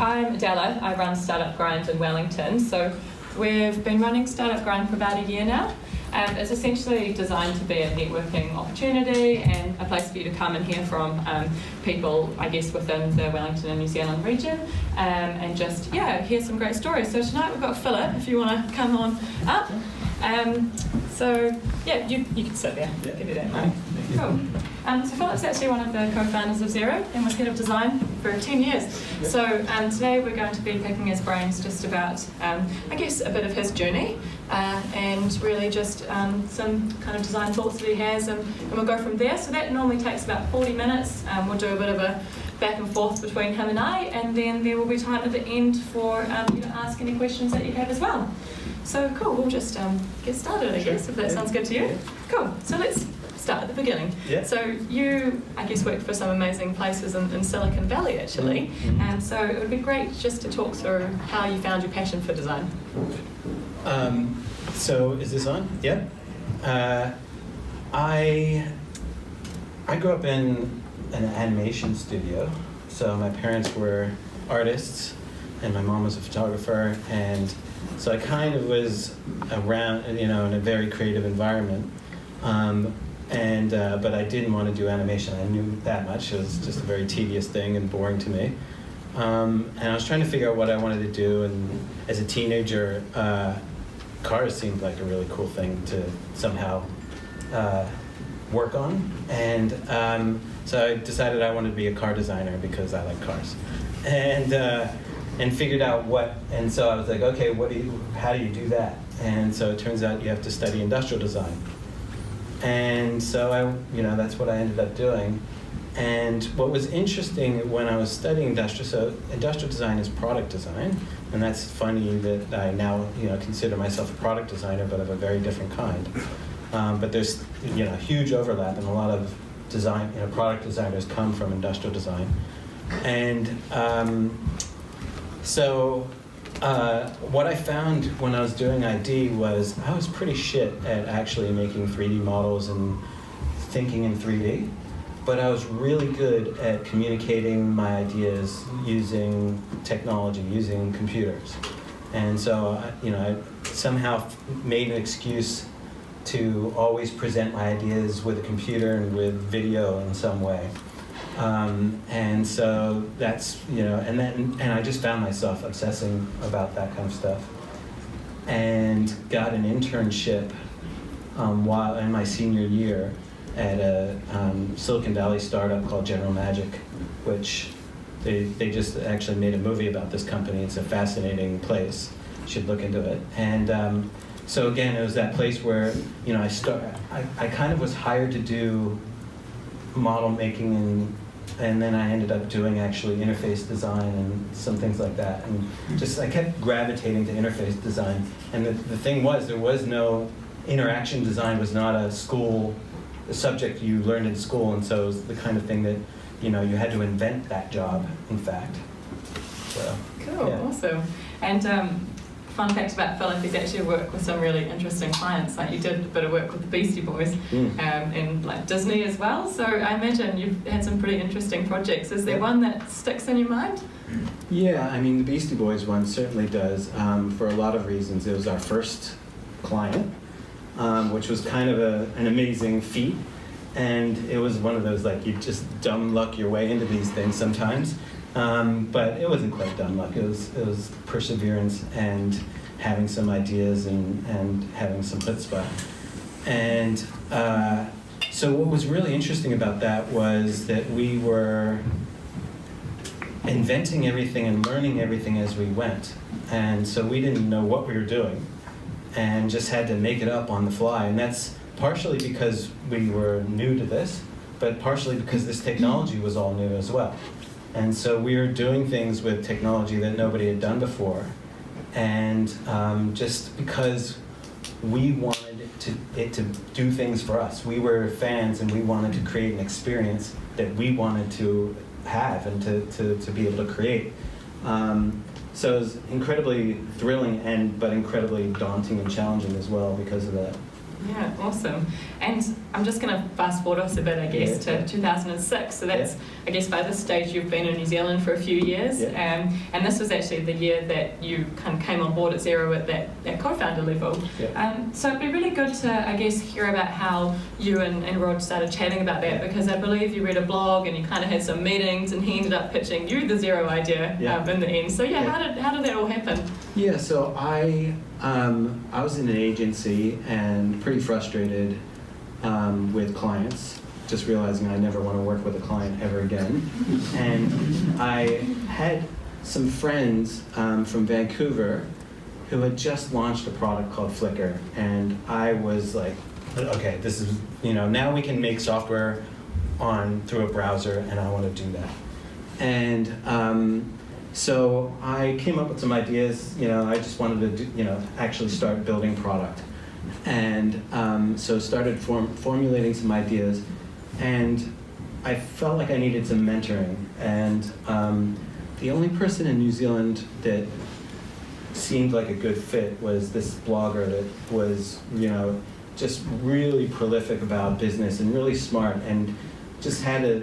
I'm Adela. I run Startup Grind in Wellington. So we've been running Startup Grind for about a year now. It's essentially designed to be a networking opportunity and a place for you to come and hear from people, I guess, within the Wellington and New Zealand region, and just, hear some great stories. So tonight we've got Philip, if you want to come on up. You can sit there. Yeah. Give you that mic. Cool. So Philip's actually one of the co-founders of Xero and was head of design for 10 years. Yep. So today we're going to be picking his brains just about, I guess, a bit of his journey and really just some kind of design thoughts that he has, and we'll go from there. So that normally takes about 40 minutes. We'll do a bit of a back and forth between him and I, and then there will be time at the end for you to ask any questions that you have as well. So cool, we'll just get started, I guess, if that sounds good to you. Yeah. Cool, so let's start at the beginning. Yeah. So you, I guess, worked for some amazing places in Silicon Valley, actually. Mm-hmm. So it would be great just to talk through how you found your passion for design. So is this on? Yeah. I grew up in an animation studio. So my parents were artists, and my mom was a photographer, and so I kind of was around, in a very creative environment. But I didn't want to do animation. I knew that much. It was just a very tedious thing and boring to me. And I was trying to figure out what I wanted to do. And as a teenager, cars seemed like a really cool thing to somehow work on. And so I decided I wanted to be a car designer because I like cars. And figured out what. And so I was like, okay, how do you do that? And so it turns out you have to study industrial design. And so that's what I ended up doing. And what was interesting when I was studying industrial design is product design, and that's funny that I now consider myself a product designer, but of a very different kind. But there's huge overlap, and a lot of design product designers come from industrial design. And what I found when I was doing ID was I was pretty shit at actually making 3D models and thinking in 3D, but I was really good at communicating my ideas using technology, using computers. And so, I somehow made an excuse to always present my ideas with a computer and with video in some way. And so that's, and I just found myself obsessing about that kind of stuff, and got an internship while in my senior year at a Silicon Valley startup called General Magic, which they just actually made a movie about this company. It's a fascinating place. You should look into it. And so again, it was that place where I kind of was hired to do model making, and then I ended up doing actually interface design and some things like that. And just I kept gravitating to interface design. And the thing was, there was no interaction design was not a subject you learned in school, and so it was the kind of thing that you had to invent that job, in fact. So, cool, yeah. Awesome. And fun fact about Philip, he's actually worked with some really interesting clients. Like you did a bit of work with the Beastie Boys and like Disney as well. So I imagine you've had some pretty interesting projects. Is there one that sticks in your mind? Yeah, I mean the Beastie Boys one certainly does, for a lot of reasons. It was our first client, which was kind of an amazing feat. And it was one of those, like, you just dumb luck your way into these things sometimes. But it wasn't quite dumb luck. It was perseverance and having some ideas and having some chutzpah. And so what was really interesting about that was that we were inventing everything and learning everything as we went. And so we didn't know what we were doing and just had to make it up on the fly. And that's partially because we were new to this, but partially because this technology was all new as well. And so we were doing things with technology that nobody had done before. And just because we wanted it to do things for us. We were fans and we wanted to create an experience that we wanted to have and to be able to create. So it was incredibly thrilling but incredibly daunting and challenging as well because of that. Yeah, awesome. And I'm just going to fast forward us a bit, I guess, to 2006. So that's, I guess, by this stage you've been in New Zealand for a few years. And this was actually the year that you kind of came on board at Xero at that co-founder level. So it'd be really good to, I guess, hear about how you and Rod started chatting about that, because I believe you read a blog and you kind of had some meetings and he ended up pitching you the Xero idea in the end. So how did that all happen? Yeah, so I was in an agency and pretty frustrated with clients, just realizing I never want to work with a client ever again. And I had some friends from Vancouver who had just launched a product called Flickr, and I was like, okay, this is, now we can make software through a browser, and I want to do that. And so I came up with some ideas. I just wanted to actually start building product. And so started formulating some ideas, and I felt like I needed some mentoring. And the only person in New Zealand that seemed like a good fit was this blogger that was, just really prolific about business and really smart, and just had a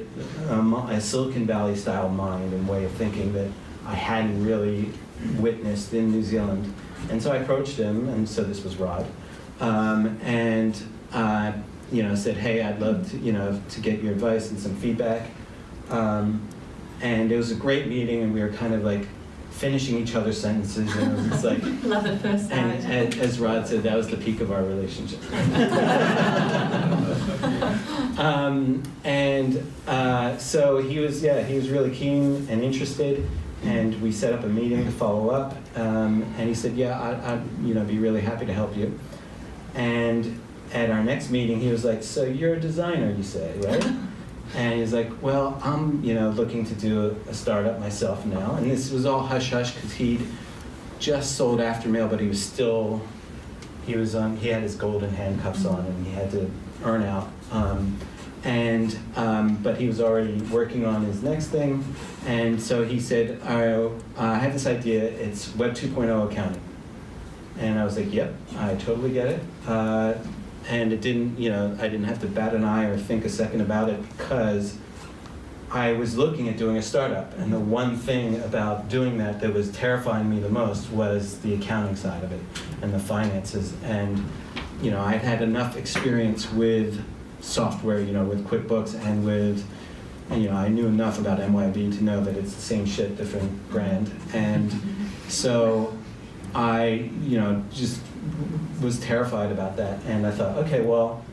Silicon Valley style mind and way of thinking that I hadn't really witnessed in New Zealand. And so I approached him, and so this was Rod, and said, hey, I'd love to get your advice and some feedback. And it was a great meeting, and we were kind of like finishing each other's sentences, and it was just like love at first sight. And as Rod said, that was the peak of our relationship. So he was really keen and interested, and we set up a meeting to follow up. And he said, I'd be really happy to help you. And at our next meeting, he was like, so you're a designer, you say, right? And he's like, well, I'm looking to do a startup myself now. And this was all hush-hush because he'd just sold Aftermail, but he had his golden handcuffs on, and he had to earn out. But he was already working on his next thing. And so he said, I have this idea, it's Web 2.0 accounting. And I was like, yep, I totally get it. And it didn't, I didn't have to bat an eye or think a second about it, because I was looking at doing a startup. And the one thing about doing that was terrifying me the most was the accounting side of it and the finances. And, I'd had enough experience with software, with QuickBooks and with, I knew enough about MYB to know that it's the same shit, different brand. And so I, just was terrified about that, and I thought, okay, well,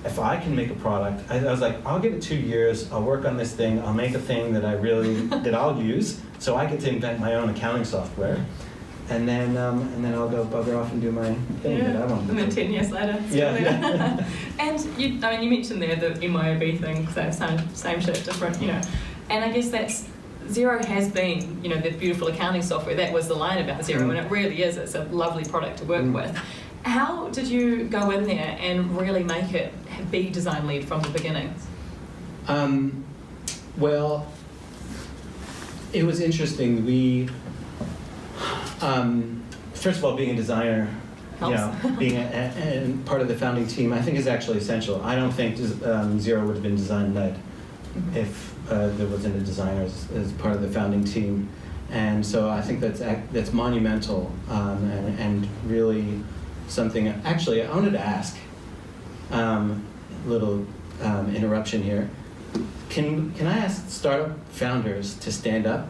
if I can make a product, I was like, I'll give it 2 years, I'll work on this thing, I'll make a thing that that I'll use, so I get to invent my own accounting software, and then I'll go bugger off and do my thing that I want to do. And then 10 years later. Yeah. And you mentioned there the MYOB thing, same shit, different, and I guess that's, Xero has been, the beautiful accounting software. That was the line about Xero, and it really is. It's a lovely product to work with. How did you go in there and really make it be design-led from the beginning? Well, it was interesting. We, first of all, being a designer, being a part of the founding team, I think is actually essential. I don't think Xero would have been design-led if there wasn't a designer as part of the founding team. And so I think that's monumental, and really something. Actually, I wanted to ask, little interruption here. Can I ask startup founders to stand up?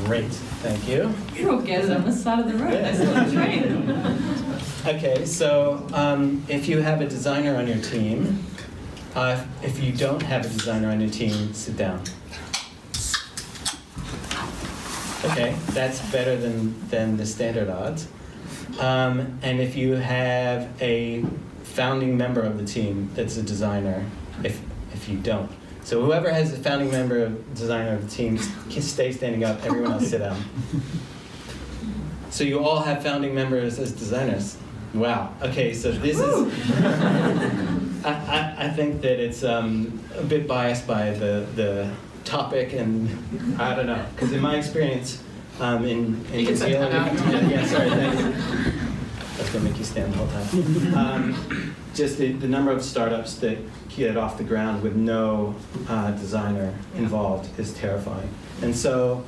Great, thank you. You're all gathered on this side of the room. That's not a train. Okay, so if you have a designer on your team, if you don't have a designer on your team, sit down. Okay, that's better than the standard odds. And if you have a founding member of the team that's a designer, if you don't. So whoever has a founding member, designer of the team, stay standing up, everyone else sit down. So you all have founding members as designers. Wow. Okay, so this is. I think that it's a bit biased by the topic, and I don't know, because in my experience in New Zealand, sorry, thanks. actually make you stand the whole time. Just the number of startups that get off the ground with no designer involved is terrifying. And so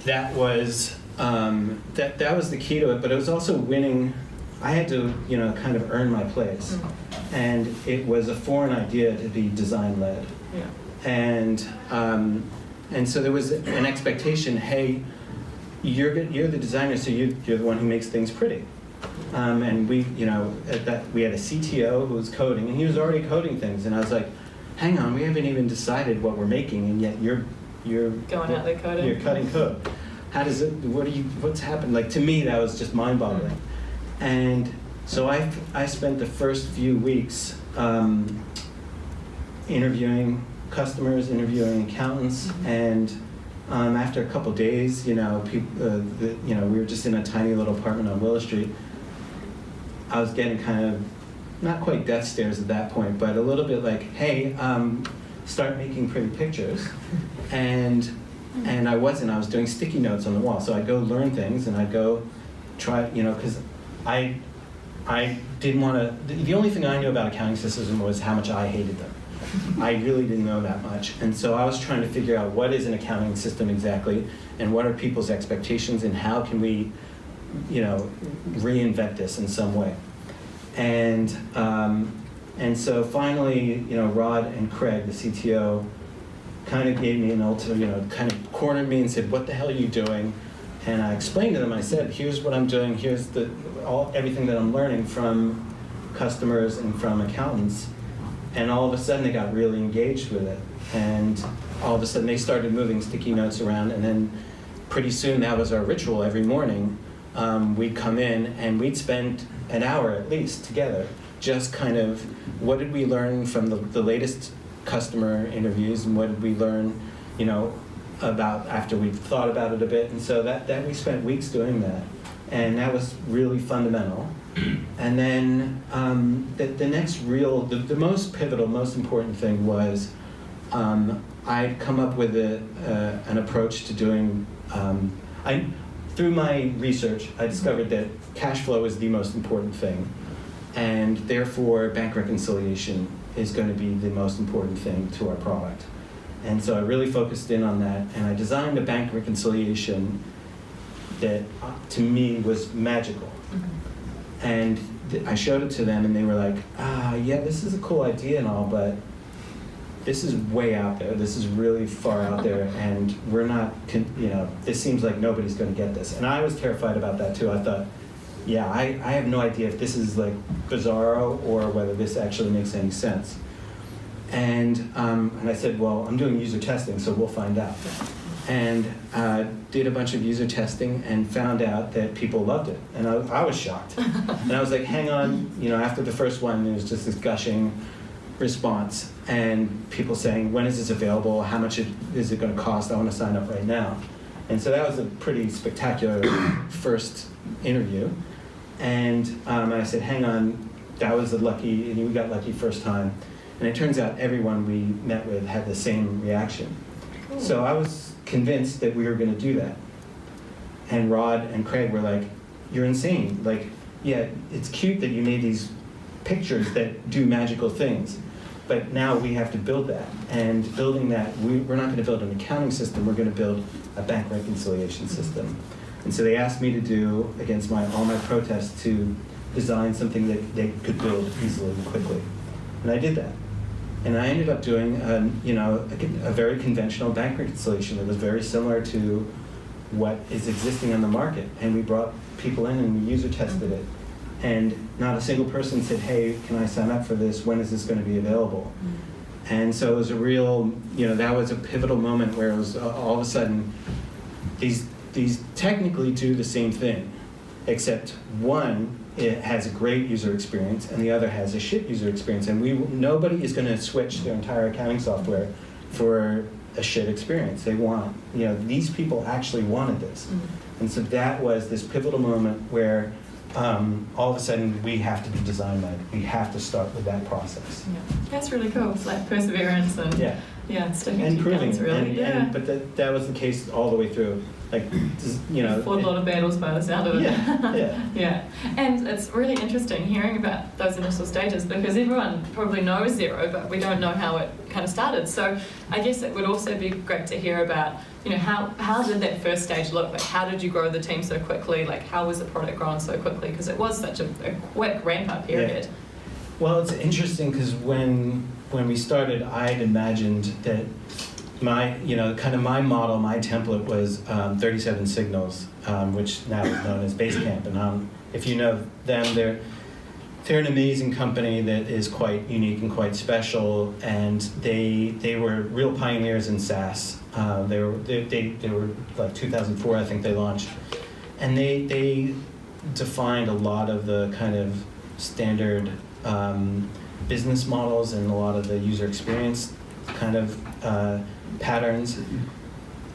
that was that was the key to it. But it was also winning. I had to, kind of earn my place, and it was a foreign idea to be design-led. Yeah. And so there was an expectation. Hey, you're the designer, so you're the one who makes things pretty. And we, we had a CTO who was coding, and he was already coding things. And I was like, hang on, we haven't even decided what we're making, and yet you're going out there coding. You're cutting code. How does it? What's happened? Like, to me, that was just mind-boggling. And so I spent the first few weeks interviewing customers, interviewing accountants, and after a couple days, people, we were just in a tiny little apartment on Willow Street. I was getting kind of not quite death stares at that point, but a little bit like, hey, start making pretty pictures, and I was doing sticky notes on the wall. So I'd go learn things, and I'd go try, because I didn't want to. The only thing I knew about accounting systems was how much I hated them. I really didn't know that much, and so I was trying to figure out what is an accounting system exactly, and what are people's expectations, and how can we, reinvent this in some way. And so finally, Rod and Craig, the CTO, kind of gave me an ultimate, kind of cornered me and said, "What the hell are you doing?" And I explained to them. I said, "Here's what I'm doing. Here's everything that I'm learning from customers and from accountants." And all of a sudden, they got really engaged with it. And all of a sudden, they started moving sticky notes around. And then pretty soon, that was our ritual every morning. We'd come in, and we'd spend an hour at least together, just kind of, what did we learn from the latest customer interviews, and what did we learn, about after we've thought about it a bit. And so that we spent weeks doing that. And that was really fundamental. And then the next the most pivotal, most important thing was I'd come up with an approach to doing, through my research, I discovered that cash flow is the most important thing, and therefore bank reconciliation is going to be the most important thing to our product. And so I really focused in on that, and I designed a bank reconciliation that, to me, was magical. And I showed it to them, and they were like, yeah, this is a cool idea and all, but this is way out there. This is really far out there, and we're not, this seems like nobody's going to get this. And I was terrified about that, too. I thought, yeah, I have no idea if this is like bizarro or whether this actually makes any sense. And I said, well, I'm doing user testing, so we'll find out. And did a bunch of user testing and found out that people loved it. And I was shocked. And I was like, hang on, after the first one, there was just this gushing response, and people saying, when is this available? How much is it going to cost? I want to sign up right now. And so that was a pretty spectacular first interview. And I said, hang on, that was we got lucky first time. And it turns out everyone we met with had the same reaction. Cool. So I was convinced that we were going to do that. And Rod and Craig were like, you're insane. Like, yeah, it's cute that you made these pictures that do magical things, but now we have to build that. And building that, we're not going to build an accounting system, we're going to build a bank reconciliation system. And so they asked me to do, against all my protests, to design something that they could build easily and quickly. And I did that. And I ended up doing a very conventional bank reconciliation that was very similar to what is existing on the market. And we brought people in and we user tested it. And not a single person said, hey, can I sign up for this? When is this going to be available? And so it was a real, that was a pivotal moment where it was all of a sudden, these technically do the same thing, except one, it has a great user experience, and the other has a shit user experience. And nobody is going to switch their entire accounting software for a shit experience. They want, these people actually wanted this. And so that was this pivotal moment where all of a sudden we have to be design-led. We have to start with that process. Yeah, that's really cool. It's like perseverance and yeah. Yeah, sticking and to proving guns, really. but that was the case all the way through. Like, you know, fought a lot of battles by the sound of it. Yeah. And it's really interesting hearing about those initial stages, because everyone probably knows Xero, but we don't know how it kind of started. So I guess it would also be great to hear about, you know, how did that first stage look? Like, how did you grow the team so quickly? Like, how was the product growing so quickly? Because it was such a quick ramp-up period. Yeah. Well, it's interesting because when we started, I had imagined that my model, my template was 37 Signals, which now is known as Basecamp. And if you know them, they're an amazing company that is quite unique and quite special. And they were real pioneers in SaaS. They were like 2004, I think they launched, and they defined a lot of the kind of standard business models and a lot of the user experience kind of patterns,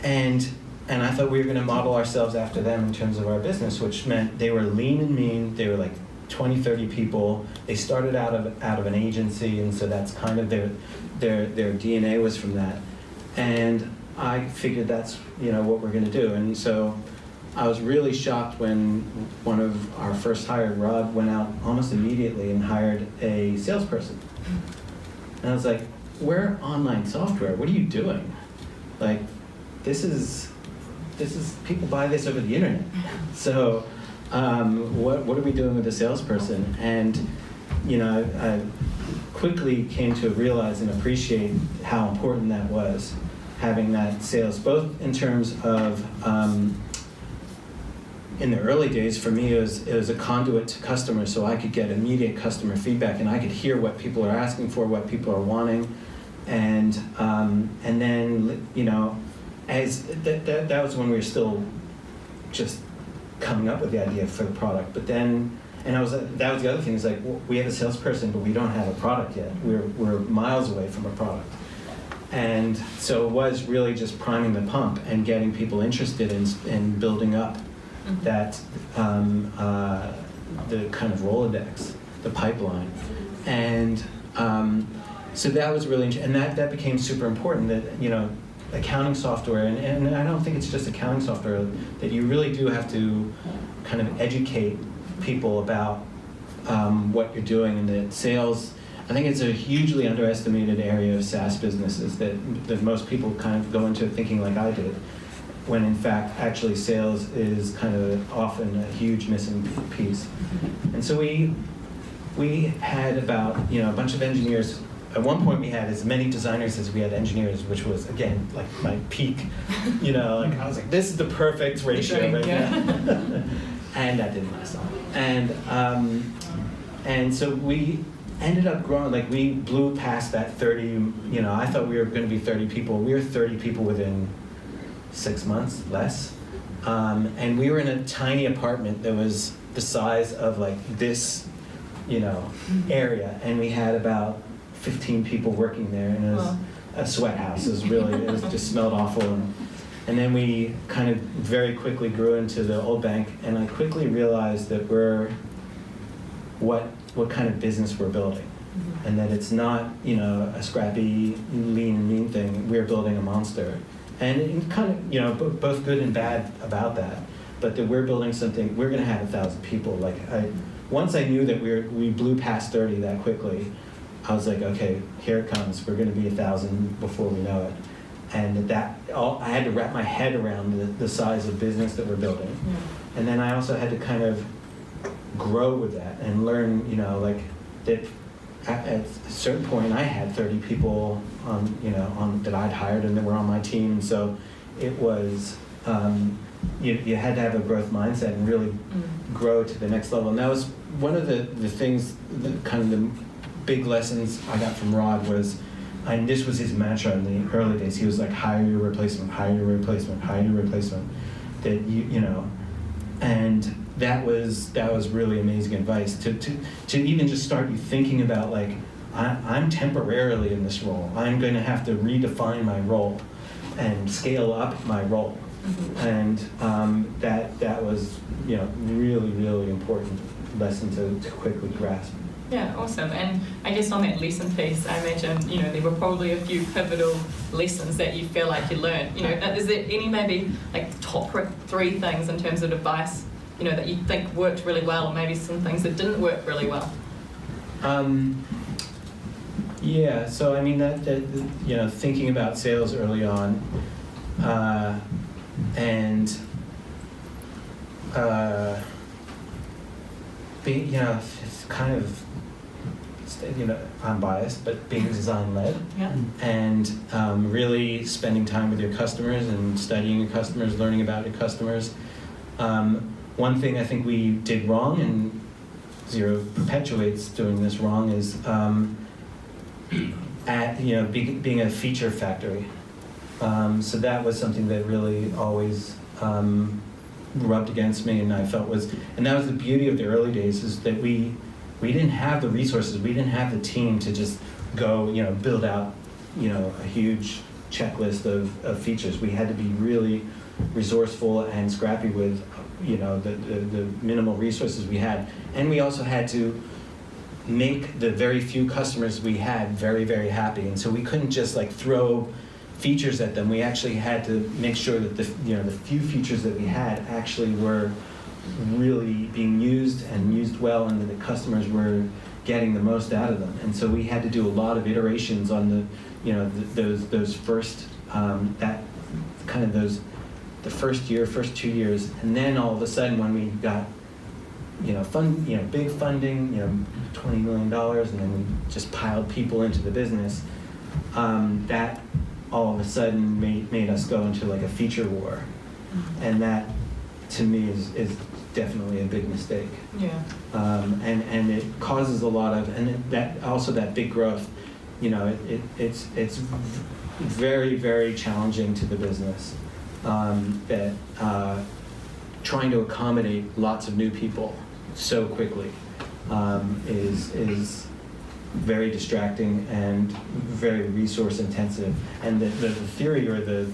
and I thought we were going to model ourselves after them in terms of our business, which meant they were lean and mean. They were like 20, 30 people. They started out of an agency, and so that's kind of their DNA was from that. And I figured that's what we're going to do. And so I was really shocked when one of our first hired, Rod, went out almost immediately and hired a salesperson. And I was like, we're online software. What are you doing? Like, this is people buy this over the internet. So what are we doing with a salesperson? And I quickly came to realize and appreciate how important that was, having that sales, both in terms of in the early days, for me, it was a conduit to customers, so I could get immediate customer feedback, and I could hear what people are asking for, what people are wanting, and then as that was when we were still just coming up with the idea for the product. But then, that was the other thing, is like, we have a salesperson, but we don't have a product yet. We're miles away from a product. And so it was really just priming the pump and getting people interested in building up that the kind of Rolodex, the pipeline. And so that was really interesting, and that became super important, that accounting software, and I don't think it's just accounting software, that you really do have to kind of educate people about what you're doing, and that sales, I think it's a hugely underestimated area of SaaS businesses that most people kind of go into thinking like I did, when in fact actually sales is kind of often a huge missing piece. And so we had about a bunch of engineers. At one point we had as many designers as we had engineers, which was again like my peak. Like I was like, this is the perfect ratio right now. And that didn't last long. And so we ended up growing, like we blew past that 30, I thought we were going to be 30 people. We were 30 people within 6 months, less. And we were in a tiny apartment that was the size of like this, area. And we had about 15 people working there, and it was a sweat house. It just smelled awful. And then we kind of very quickly grew into the old bank, and I quickly realized that we're what kind of business we're building, and that it's not a scrappy, lean and mean thing. We're building a monster, and kind of both good and bad about that, but that we're building something. We're going to have 1,000 people. Like once I knew that we blew past 30 that quickly, I was like, okay, here it comes. We're going to be 1,000 before we know it. And I had to wrap my head around the size of business that we're building. Yeah. And then I also had to kind of grow with that and learn, like that at a certain point I had 30 people that I'd hired and that were on my team. So it was, you had to have a growth mindset and really grow to the next level. And that was one of the things, kind of the big lessons I got from Rod was, and this was his mantra in the early days, he was like, hire your replacement, hire your replacement, hire your replacement. That and that was really amazing advice to even just start you thinking about like, I'm temporarily in this role. I'm going to have to redefine my role and scale up my role. And that was really, really important lesson to quickly grasp. Yeah, awesome. And I guess on that lesson piece, I imagine, you know, there were probably a few pivotal lessons that you feel like you learned. You know, is there any maybe like top 3 things in terms of advice, you know, that you think worked really well, or maybe some things that didn't work really well? Yeah, so I mean that you know, thinking about sales early on, and being, you know, it's kind of, you know, I'm biased, but being design-led, Yeah. and really spending time with your customers and studying your customers, learning about your customers. One thing I think we did wrong, and Xero perpetuates doing this wrong, is being a feature factory. So that was something that really always rubbed against me, and I felt and that was the beauty of the early days, is that we didn't have the resources, we didn't have the team to just go, you know, build out, you know, a huge checklist of features. We had to be really resourceful and scrappy with, you know, the minimal resources we had, and we also had to make the very few customers we had very, very happy. And so we couldn't just like throw features at them. We actually had to make sure that the few features that we had actually were really being used and used well, and that the customers were getting the most out of them. And so we had to do a lot of iterations on those first the first year, first 2 years, and then all of a sudden when we got, you know, big funding, you know, $20 million, and then we just piled people into the business, that all of a sudden made us go into like a feature war. And that, to me, is definitely a big mistake. Yeah. And it causes a lot of, and that big growth, you know, it's very, very challenging to the business. That trying to accommodate lots of new people so quickly is very distracting and very resource intensive. And the theory, or the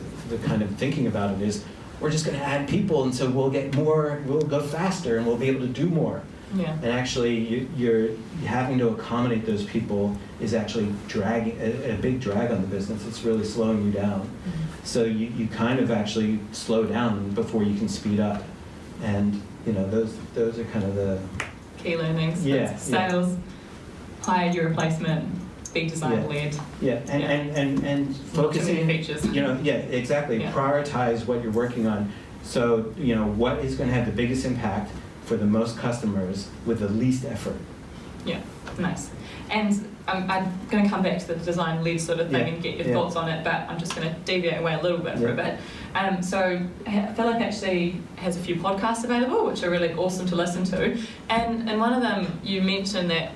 kind of thinking about it, is we're just going to add people, and so we'll get more, we'll go faster, and we'll be able to do more. Yeah. And actually, you're having to accommodate those people is actually dragging a big drag on the business. It's really slowing you down. Mm-hmm. So you kind of actually slow down before you can speed up. And you know, those are kind of the key learnings. Yeah. Sales, hire your replacement, be design led. Yeah, and focusing, features. you know, yeah, exactly. Yeah. Prioritize what you're working on. So, you know, what is going to have the biggest impact for the most customers with the least effort. Yeah, nice. And I'm going to come back to the design-led sort of thing and get your thoughts on it, but I'm just going to deviate away a little bit for a bit. So Philip actually has a few podcasts available, which are really awesome to listen to. And in one of them, you mentioned that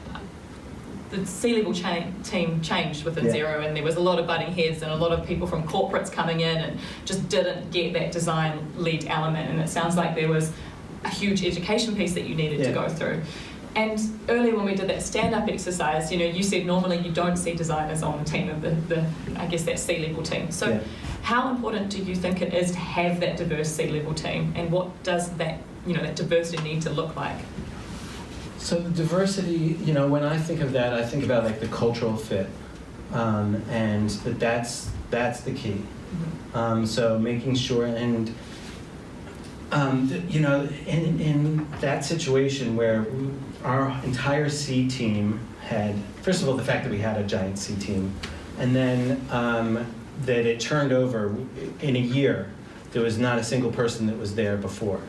the C-level team changed within Xero, and there was a lot of butting heads and a lot of people from corporates coming in and just didn't get that design-led element. And it sounds like there was a huge education piece that you needed to go through. And earlier when we did that stand-up exercise, you know, you said normally you don't see designers on the team of the I guess that C-level team. So how important do you think it is to have that diverse C-level team, and what does that, you know, that diversity need to look like? So the diversity, you know, when I think of that, I think about like the cultural fit, and that's the key. Mm-hmm. So making sure, and you know, in that situation where our entire C team had, first of all, the fact that we had a giant C team, and then that it turned over in a year. There was not a single person that was there before.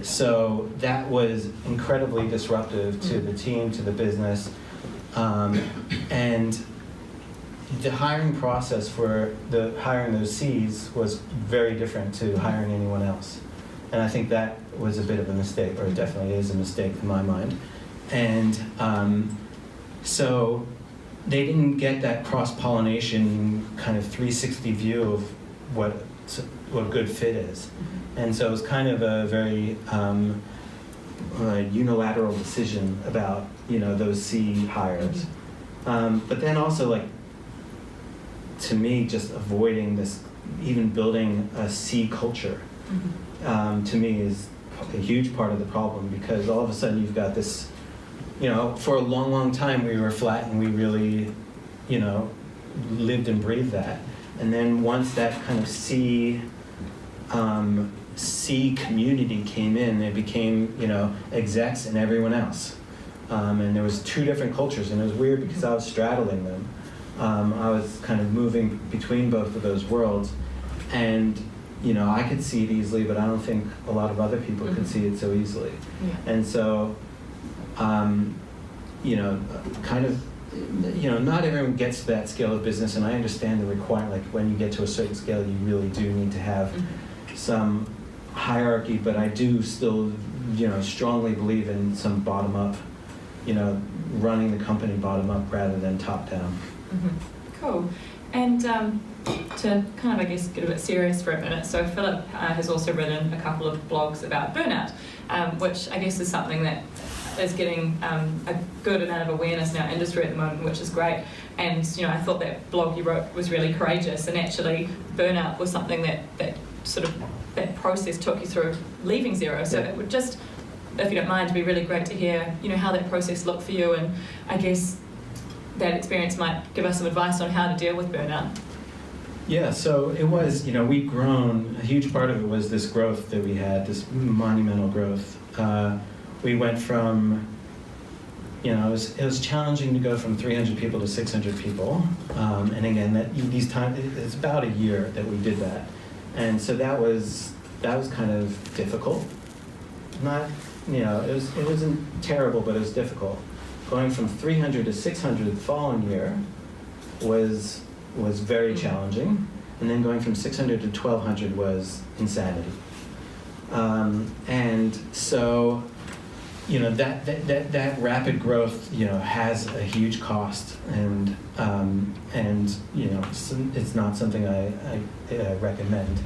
So that was incredibly disruptive to the team, to the business, and the hiring process for hiring those Cs was very different to hiring anyone else. And I think that was a bit of a mistake, or it definitely is a mistake in my mind. And so they didn't get that cross-pollination kind of 360 view of what good fit is. And so it was kind of a very unilateral decision about, you know, those C hires. But then also, like, to me, just avoiding this, even building a C culture, to me is a huge part of the problem, because all of a sudden you've got this, for a long, long time we were flat, and we really, lived and breathed that. And then once that kind of C community came in, it became, execs and everyone else. And there was two different cultures, and it was weird because I was straddling them. I was kind of moving between both of those worlds, and I could see it easily, but I don't think a lot of other people could see it so easily. Yeah. And so, kind of, not everyone gets to that scale of business, and I understand the requirement. Like when you get to a certain scale, you really do need to have some hierarchy, but I do still, strongly believe in some bottom up, running the company bottom up rather than top down. Cool. And to kind of, I guess, get a bit serious for a minute, so Philip has also written a couple of blogs about burnout, which I guess is something that is getting a good amount of awareness in our industry at the moment, which is great. And I thought that blog you wrote was really courageous, and actually burnout was something that that process took you through leaving Xero. So it would just, if you don't mind, be really great to hear how that process looked for you, and I guess that experience might give us some advice on how to deal with burnout. Yeah, so it was, we'd grown, a huge part of it was this growth that we had, this monumental growth. We went from, it was challenging to go from 300 people to 600 people. And again, it's about a year that we did that. And so that was kind of difficult. Not, it wasn't terrible, but it was difficult. Going from 300 to 600 the following year was very challenging, and then going from 600 to 1,200 was insanity. And so, that rapid growth, has a huge cost, and it's not something I recommend.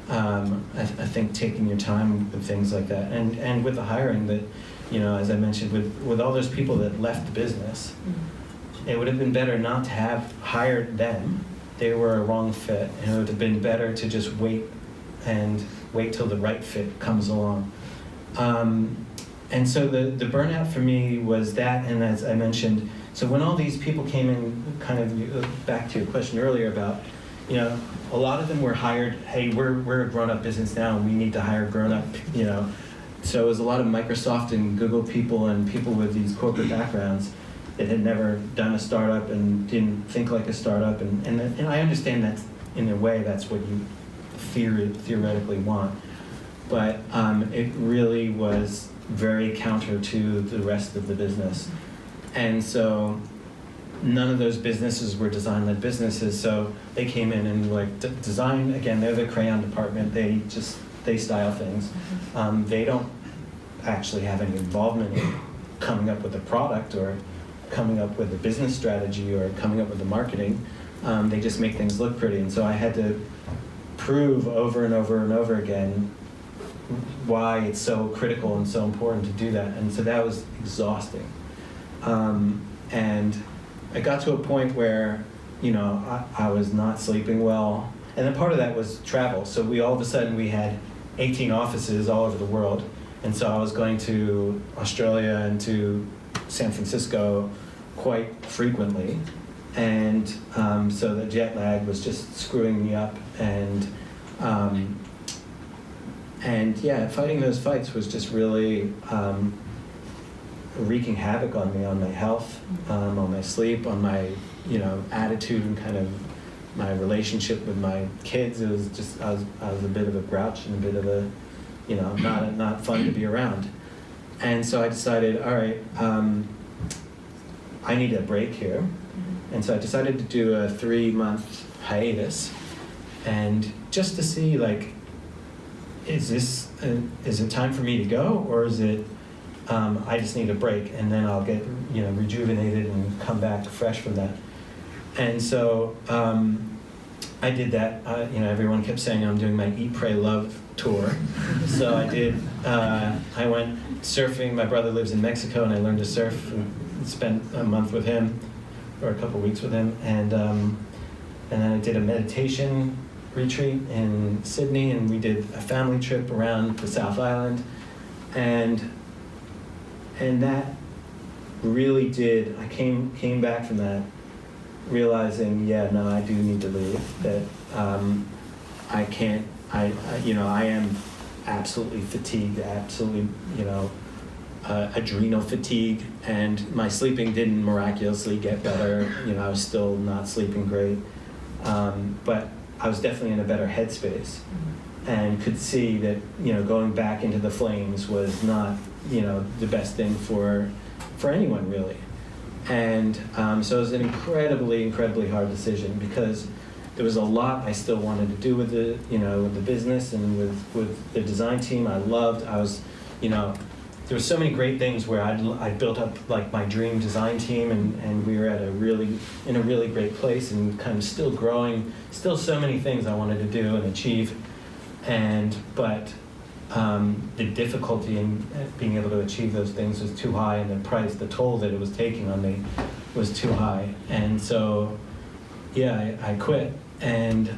I think taking your time with things like that, and with the hiring that, as I mentioned, with all those people that left the business, it would have been better not to have hired them. They were a wrong fit, and it would have been better to just wait till the right fit comes along. And so the burnout for me was that, and as I mentioned, so when all these people came in, kind of back to your question earlier about, a lot of them were hired, hey, we're a grown-up business now, and we need to hire grown-up, So it was a lot of Microsoft and Google people and people with these corporate backgrounds that had never done a startup and didn't think like a startup. And I understand that in a way that's what you theoretically want. But it really was very counter to the rest of the business. And so none of those businesses were design-led businesses. So they came in and were like, design, again, they're the crayon department. They style things. They don't actually have any involvement in coming up with a product or coming up with a business strategy or coming up with the marketing. They just make things look pretty. And so I had to prove over and over and over again why it's so critical and so important to do that. And so that was exhausting. And I got to a point where, I was not sleeping well. And then part of that was travel. So all of a sudden we had 18 offices all over the world. And so I was going to Australia and to San Francisco quite frequently. And so the jet lag was just screwing me up. And yeah, fighting those fights was just really wreaking havoc on me, on my health, on my sleep, on my attitude, and kind of my relationship with my kids. It was just I was a bit of a grouch and a bit of a not fun to be around. And so I decided, all right, I need a break here. And so I decided to do a 3-month hiatus, and just to see, like, is it time for me to go, or is it I just need a break, and then I'll get rejuvenated and come back fresh from that. And so I did that. Everyone kept saying I'm doing my Eat, Pray, Love tour. So I did. I went surfing. My brother lives in Mexico, and I learned to surf and spent a month with him, or a couple weeks with him, and then I did a meditation retreat in Sydney, and we did a family trip around the South Island, and that really did. I came back from that realizing, yeah, no, I do need to leave. That I can't. I am absolutely fatigued. Absolutely, adrenal fatigue, and my sleeping didn't miraculously get better. I was still not sleeping great, but I was definitely in a better headspace, and could see that going back into the flames was not the best thing for anyone really. And so it was an incredibly hard decision, because there was a lot I still wanted to do with the with the business and with the design team. I was there were so many great things where I built up like my dream design team, and we were at in a really great place, and kind of still growing, still so many things I wanted to do and achieve, but the difficulty in being able to achieve those things was too high, and the toll that it was taking on me was too high, and so yeah, I quit, and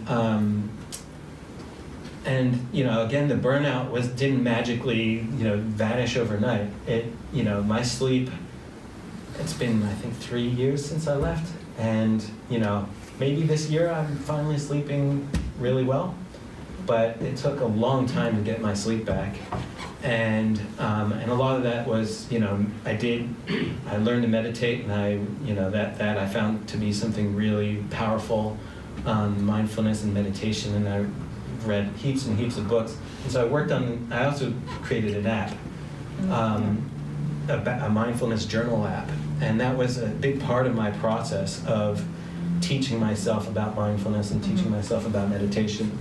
again, the burnout didn't magically, vanish overnight. My sleep, it's been, I think, 3 years since I left. And, maybe this year I'm finally sleeping really well. But it took a long time to get my sleep back. And a lot of that was, I learned to meditate, and that I found to be something really powerful, mindfulness and meditation, and I read heaps and heaps of books, and so I also created an app, a mindfulness journal app, and that was a big part of my process of teaching myself about mindfulness and teaching myself about meditation,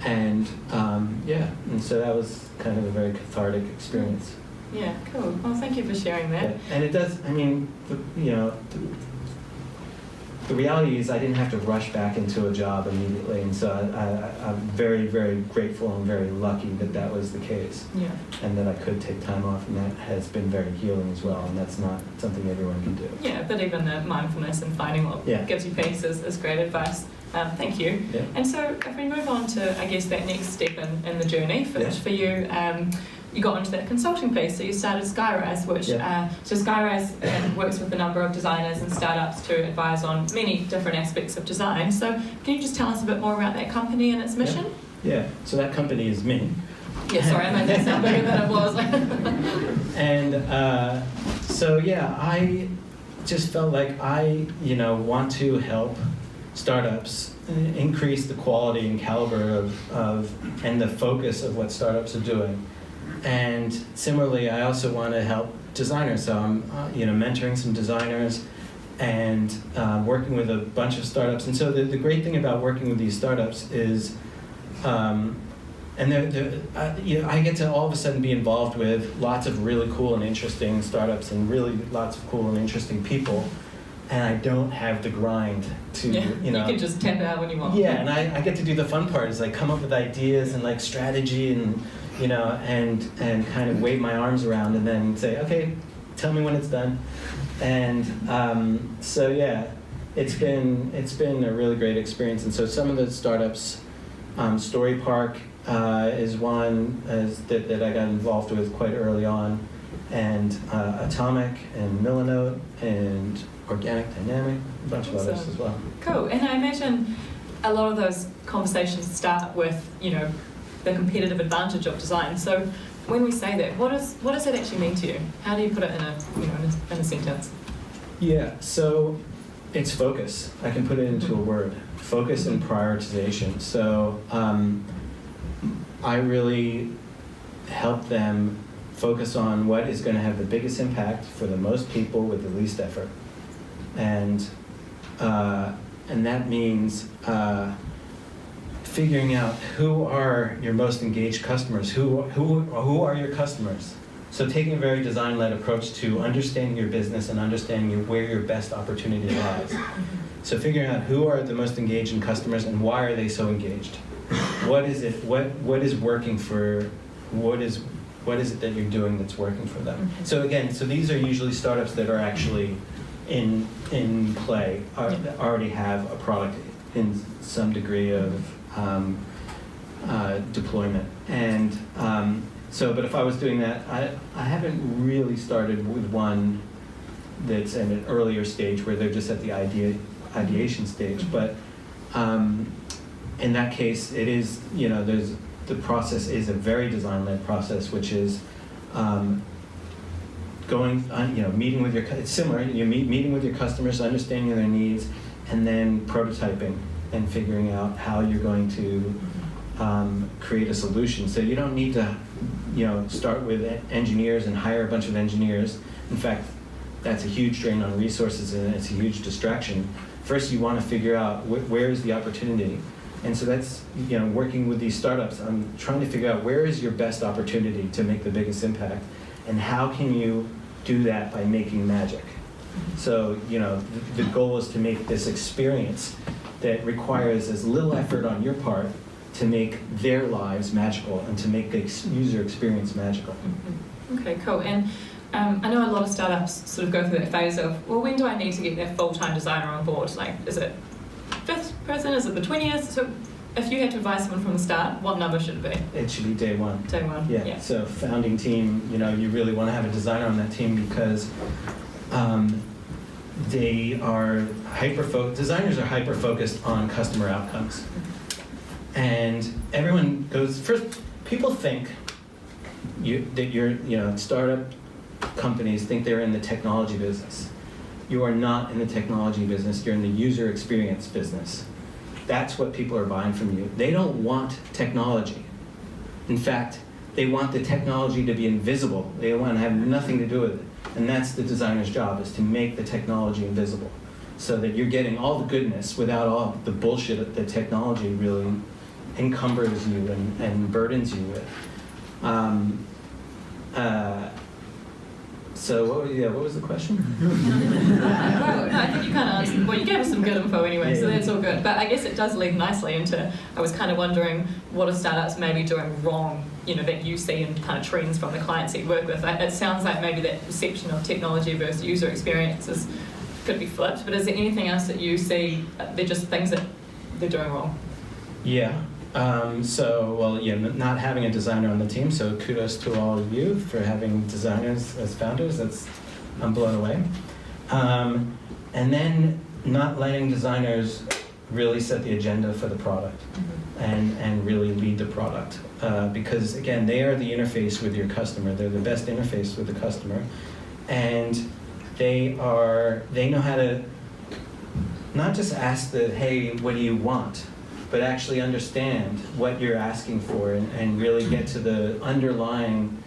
and and so that was kind of a very cathartic experience. Yeah, cool. Well, thank you for sharing that. Yeah. And it does, the reality is I didn't have to rush back into a job immediately, and so I'm very, very grateful and very lucky that was the case. Yeah. And that I could take time off, and that has been very healing as well, and that's not something everyone can do. Yeah, but even the mindfulness and finding what gives you peace is great advice. Thank you. Yeah. And so if we move on to, I guess, that next step in the journey for you, you got into that consulting piece, so you started Skyrise, which so Skyrise works with a number of designers and startups to advise on many different aspects of design. So can you just tell us a bit more about that company and its mission? Yeah. So that company is me. Yeah, sorry, I made that sound bigger than it was. And I just felt like I want to help startups increase the quality and caliber of and the focus of what startups are doing. And similarly, I also want to help designers. So I'm, mentoring some designers and working with a bunch of startups. And so the great thing about working with these startups is, I get to all of a sudden be involved with lots of really cool and interesting startups and really lots of cool and interesting people. And I don't have the grind to, you can just tap out when you want. Yeah, and I get to do the fun part, is like come up with ideas and like strategy and, and kind of wave my arms around and then say, okay, tell me when it's done. And it's been a really great experience. And so some of the startups, Story Park is one that I got involved with quite early on, and Atomic and Milanote and Organic Dynamic, a bunch of others as well. Cool. And I imagine a lot of those conversations start with, the competitive advantage of design. So when we say that, what does it actually mean to you? How do you put it in a sentence? Yeah, so it's focus. I can put it into a word. Focus and prioritization. So I really help them focus on what is going to have the biggest impact for the most people with the least effort. And that means figuring out who are your most engaged customers, who are your customers. So taking a very design-led approach to understanding your business and understanding where your best opportunity lies. So figuring out who are the most engaged customers and why are they so engaged. What is it? What is working for? What is it that you're doing that's working for them? So again, these are usually startups that are actually in play, already have a product in some degree of deployment. And but if I was doing that, I haven't really started with one that's at an earlier stage where they're just at the ideation stage. But in that case, it is, the process is a very design-led process, which is meeting with it's similar. You meeting with your customers, understanding their needs, and then prototyping and figuring out how you're going to create a solution. So you don't need to, start with engineers and hire a bunch of engineers. In fact, that's a huge drain on resources and it's a huge distraction. First, you want to figure out where is the opportunity. And so that's, working with these startups, I'm trying to figure out where is your best opportunity to make the biggest impact, and how can you do that by making magic. So, the goal is to make this experience that requires as little effort on your part to make their lives magical and to make the user experience magical. Okay, cool. And I know a lot of startups sort of go through that phase of, well, when do I need to get their full-time designer on board? Like, is it 5th person? Is it the 20th? So if you had to advise someone from the start, what number should it be? It should be day one. Day one, yeah. So founding team, you really want to have a designer on that team because they are designers are hyper-focused on customer outcomes. And everyone first, people think startup companies think they're in the technology business. You are not in the technology business, you're in the user experience business. That's what people are buying from you. They don't want technology. In fact, they want the technology to be invisible. They want to have nothing to do with it. And that's the designer's job, is to make the technology invisible so that you're getting all the goodness without all the bullshit that technology really encumbers you and burdens you with. So what was the question? Well, no, I think you kind of answered. Well, you gave us some good info anyway, so that's all good. But I guess it does lead nicely into, I was kind of wondering, what are startups maybe doing wrong, that you see in kind of trends from the clients that you work with? It sounds like maybe that perception of technology versus user experiences could be flipped, but is there anything else that you see, they're just things that they're doing wrong? Yeah. Not having a designer on the team, so kudos to all of you for having designers as founders. I'm blown away. And then not letting designers really set the agenda for the product and really lead the product. Because again, they are the interface with your customer. They're the best interface with the customer. And they know how to not just ask hey, what do you want? But actually understand what you're asking for and really get to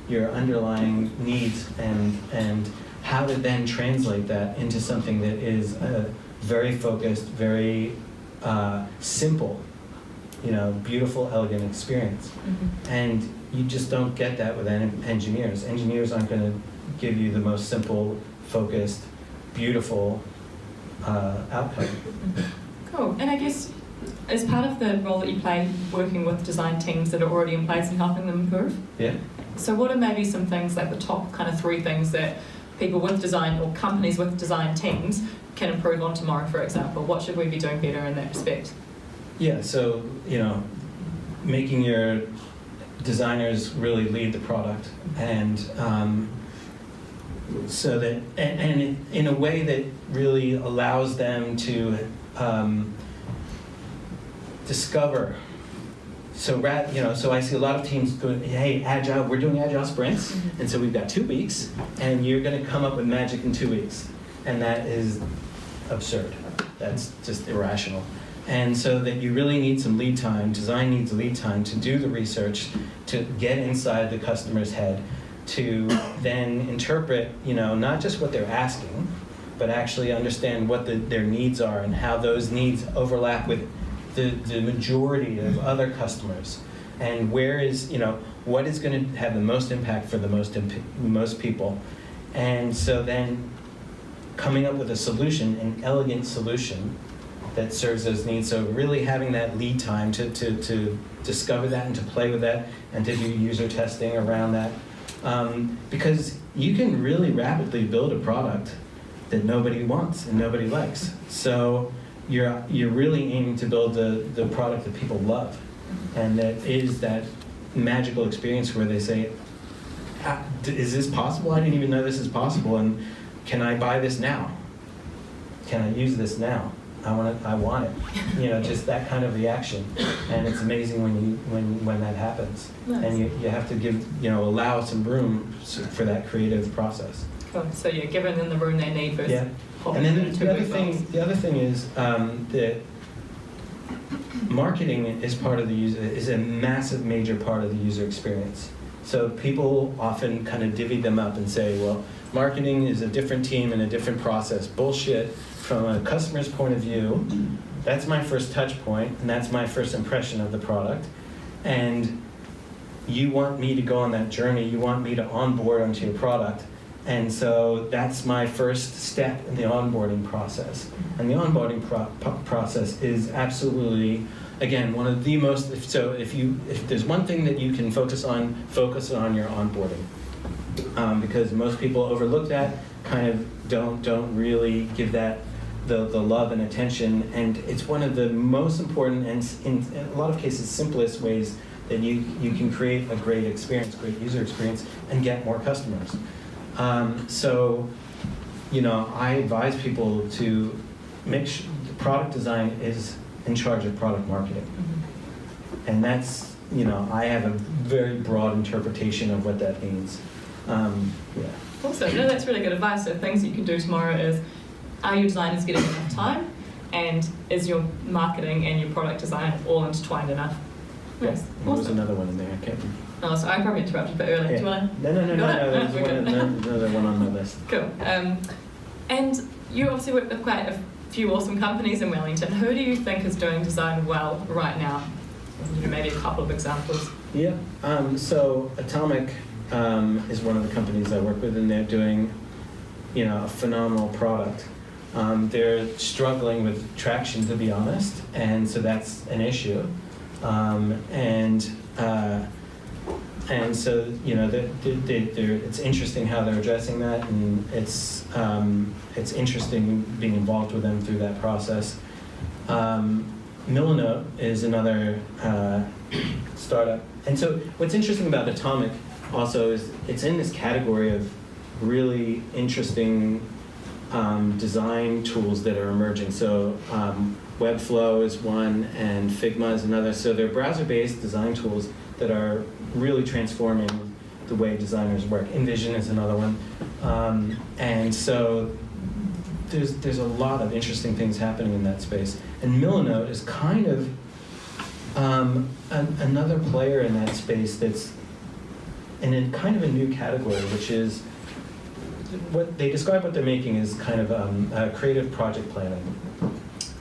your underlying needs and how to then translate that into something that is a very focused, very simple, beautiful, elegant experience. And you just don't get that with engineers. Engineers aren't going to give you the most simple, focused, beautiful outcome. Cool. And I guess, as part of the role that you play working with design teams that are already in place and helping them improve? Yeah. So what are maybe some things, like the top kind of 3 things that people with design or companies with design teams can improve on tomorrow, for example? What should we be doing better in that respect? Yeah, so, making your designers really lead the product and so that, and in a way that really allows them to discover. So I see a lot of teams going, hey, agile, we're doing agile sprints, and so we've got 2 weeks, and you're going to come up with magic in 2 weeks, and that is absurd. That's just irrational. And so that you really need some lead time. Design needs lead time to do the research, to get inside the customer's head, to then interpret, not just what they're asking, but actually understand what their needs are and how those needs overlap with the majority of other customers, and where is, what is going to have the most impact for the most people. And so then coming up with a solution, an elegant solution that serves those needs. So really having that lead time to discover that and to play with that and to do user testing around that. Because you can really rapidly build a product that nobody wants and nobody likes. So you're really aiming to build the product that people love, and that is that magical experience where they say, is this possible? I didn't even know this is possible. And can I buy this now? Can I use this now? I want it. You know, just that kind of reaction. And it's amazing when that happens. Nice. And you have to allow some room for that creative process. Cool. So you're giving them the room they need versus Yeah. And then the other thing is that marketing is a massive, major part of the user experience. So people often kind of divvy them up and say, well, marketing is a different team and a different process. Bullshit. From a customer's point of view, that's my first touch point, and that's my first impression of the product. And you want me to go on that journey, you want me to onboard onto your product. And so that's my first step in the onboarding process. And the onboarding process is absolutely, again, one of the most, if there's one thing that you can focus on your onboarding. Because most people overlook that, kind of don't really give that the love and attention, and it's one of the most important and in a lot of cases simplest ways that you can create a great experience, great user experience, and get more customers. So, I advise people to make sure the product design is in charge of product marketing. Mm-hmm. And that's, I have a very broad interpretation of what that means. Yeah. Awesome. No, that's really good advice. So things you can do tomorrow is, are your designers getting enough time? And is your marketing and your product design all intertwined enough? Yes. Awesome. There was another one in there. I can't remember. Oh, so I probably interrupted a bit earlier. Yeah. Do you want to? No. There's another one on my list. Cool. And you obviously work with quite a few awesome companies in Wellington. Who do you think is doing design well right now? Maybe a couple of examples. Yeah. So Atomic is one of the companies I work with, and they're doing, a phenomenal product. They're struggling with traction, to be honest, and so that's an issue. And so it's interesting how they're addressing that, and it's interesting being involved with them through that process. Milanote is another startup, and so what's interesting about Atomic also is it's in this category of really interesting design tools that are emerging. So Webflow is one, and Figma is another. So they're browser-based design tools that are really transforming the way designers work. InVision is another one. And so there's a lot of interesting things happening in that space. And Milanote is kind of another player in that space that's in kind of a new category, which is what they describe what they're making is kind of creative project planning.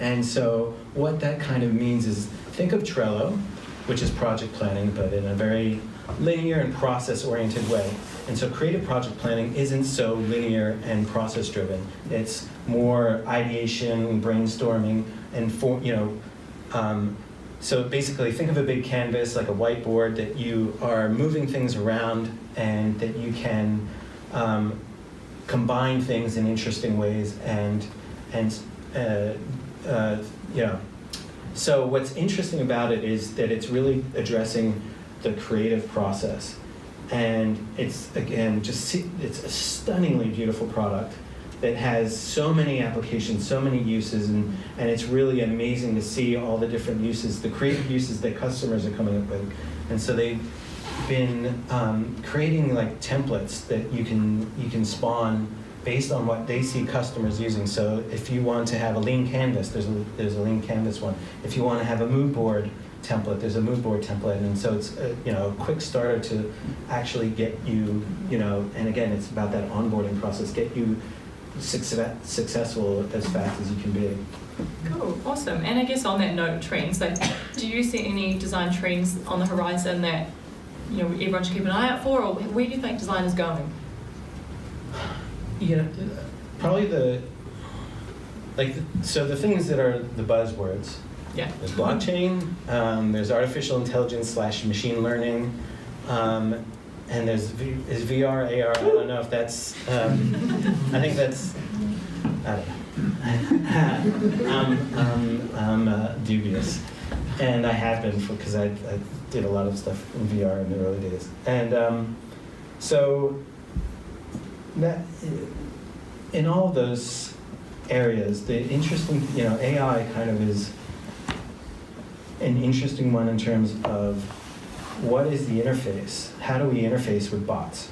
And so what that kind of means is, think of Trello, which is project planning, but in a very linear and process-oriented way. And so creative project planning isn't so linear and process-driven. It's more ideation, brainstorming, and so basically think of a big canvas like a whiteboard that you are moving things around and that you can combine things in interesting ways So what's interesting about it is that it's really addressing the creative process, and it's it's a stunningly beautiful product that has so many applications, so many uses, and it's really amazing to see all the different uses, the creative uses that customers are coming up with. And so they've been creating like templates that you can spawn based on what they see customers using. So if you want to have a lean canvas, there's a lean canvas one. If you want to have a mood board template, there's a mood board template. And so it's a quick starter to actually get you, and again, it's about that onboarding process, get you successful as fast as you can be. Cool, awesome. And I guess on that note, trends, like, do you see any design trends on the horizon that everyone should keep an eye out for, or where do you think design is going? Probably the things that are the buzzwords. Yeah. There's blockchain, there's artificial intelligence / machine learning, and there's VR, AR. I don't know if that's. I think that's. I don't know. I'm dubious, and I have been because I did a lot of stuff in VR in the early days, and so that in all of those areas, the interesting, AI kind of is an interesting one in terms of what is the interface? How do we interface with bots?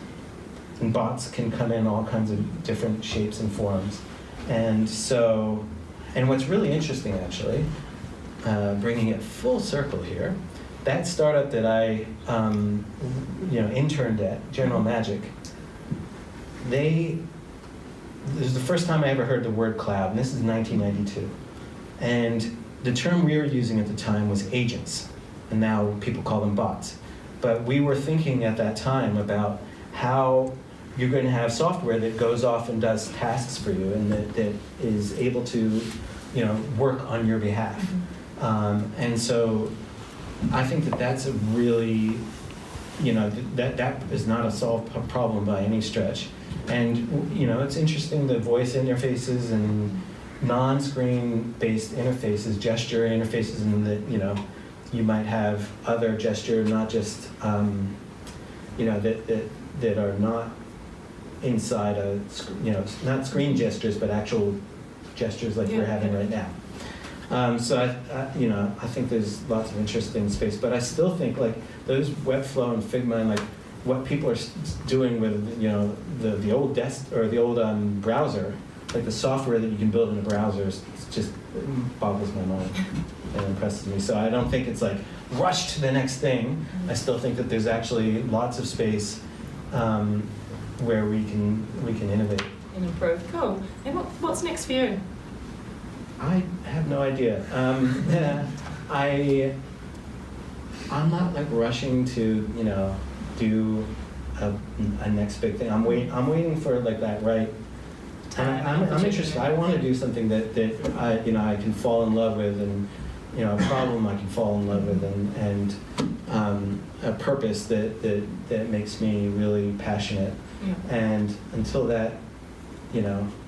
And bots can come in all kinds of different shapes and forms. And so, and what's really interesting actually, bringing it full circle here, that startup that I interned at, General Magic, this is the first time I ever heard the word cloud, and this is 1992. And the term we were using at the time was agents, and now people call them bots. But we were thinking at that time about how you're going to have software that goes off and does tasks for you, and that is able to, work on your behalf. And so I think that's a really, that is not a solved problem by any stretch. And it's interesting, the voice interfaces and non-screen based interfaces, gesture interfaces, and that you might have other gesture, not just that are not inside a not screen gestures, but actual gestures like we're having right now. So I think there's lots of interesting space, but I still think like those Webflow and Figma and like what people are doing with the old desk or the old browser, like the software that you can build in a browser, it just boggles my mind and impresses me. So I don't think it's like rush to the next thing. I still think that there's actually lots of space where we can innovate and improve. Cool. And what's next for you? I have no idea. I'm not like rushing to do a next big thing. I'm waiting for like that right time. I'm interested. I want to do something that I can fall in love with, and a problem I can fall in love with, and a purpose that makes me really passionate. Yeah. And until that